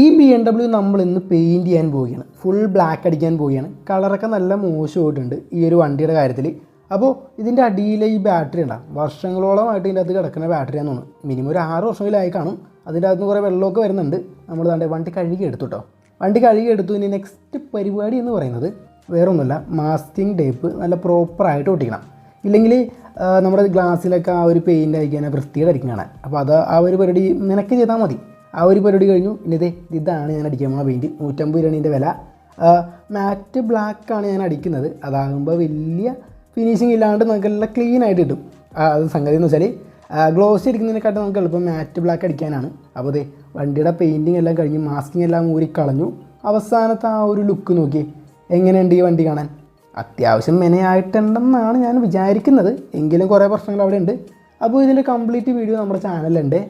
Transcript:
ഈ BMW നമ്മൾ ഇന്ന് പെയിൻറ്റ് ചെയ്യാൻ പോവുകയാണ്. ഫുൾ ബ്ലാക്ക് അടിക്കാൻ പോവുകയാണ്. കളറൊക്കെ നല്ല മോശമായിട്ടുണ്ട് ഈ ഒരു വണ്ടിയുടെ കാര്യത്തിൽ. അപ്പോൾ ഇതിൻ്റെ അടിയിലെ ഈ ബാറ്ററി ഉണ്ടാകും, വർഷങ്ങളോളമായിട്ട് ഇതിൻ്റെ അകത്ത് കിടക്കുന്ന ബാറ്ററിയാന്ന് തോന്നുന്നു. മിനിമം ഒരു 6 വർഷമെങ്കിലായി കാണും. അതിൻ്റെ അകത്ത് കുറേ വെള്ളമൊക്കെ വരുന്നുണ്ട്. നമ്മൾ താണ്ടെ വണ്ടി കഴുകി എടുത്തു കേട്ടോ. വണ്ടി കഴുകി എടുത്തു. ഇനി നെക്സ്റ്റ് പരിപാടി എന്ന് പറയുന്നത് വേറൊന്നുമില്ല, മാസ്കിങ് ടേപ്പ് നല്ല പ്രോപ്പറായിട്ട് ഒട്ടിക്കണം. ഇല്ലെങ്കിൽ നമ്മുടെ ഗ്ലാസ്സിലൊക്കെ ആ ഒരു പെയിൻ്റ് അടിക്കാൻ വൃത്തിയുടെ അടിക്കും കാണാൻ. അപ്പോൾ അത് ആ ഒരു പരിപാടി നിനക്ക് ചെയ്താൽ മതി. ആ ഒരു പരിപാടി കഴിഞ്ഞു. ഇനി ഇതാണ് ഞാൻ അടിക്കാൻ പോകുന്ന പെയിൻറ്റ്. 150 രൂപയാണ് ഇതിൻ്റെ വില. മാറ്റ് ബ്ലാക്കാണ് ഞാൻ അടിക്കുന്നത്. അതാകുമ്പോൾ വലിയ ഫിനിഷിങ് ഇല്ലാണ്ട് നമുക്ക് നല്ല ക്ലീൻ ആയിട്ട് കിട്ടും. അത് സംഗതി എന്ന് വെച്ചാൽ ഗ്ലോസ് അടിക്കുന്നതിനെക്കാട്ടും നമുക്ക് എളുപ്പം മാറ്റ് ബ്ലാക്ക് അടിക്കാനാണ്. അപ്പോൾ വണ്ടിയുടെ പെയിൻറ്റിങ് എല്ലാം കഴിഞ്ഞ് മാസ്കിങ് എല്ലാം ഊരിക്കളഞ്ഞു. അവസാനത്തെ ആ ഒരു ലുക്ക് നോക്കി എങ്ങനെയുണ്ട് ഈ വണ്ടി കാണാൻ. അത്യാവശ്യം മെനയായിട്ടുണ്ടെന്നാണ് ഞാൻ വിചാരിക്കുന്നത്. എങ്കിലും കുറേ പ്രശ്നങ്ങൾ അവിടെ ഉണ്ട്. അപ്പോൾ ഇതിൻ്റെ കംപ്ലീറ്റ് വീഡിയോ നമ്മുടെ ചാനലുണ്ട്.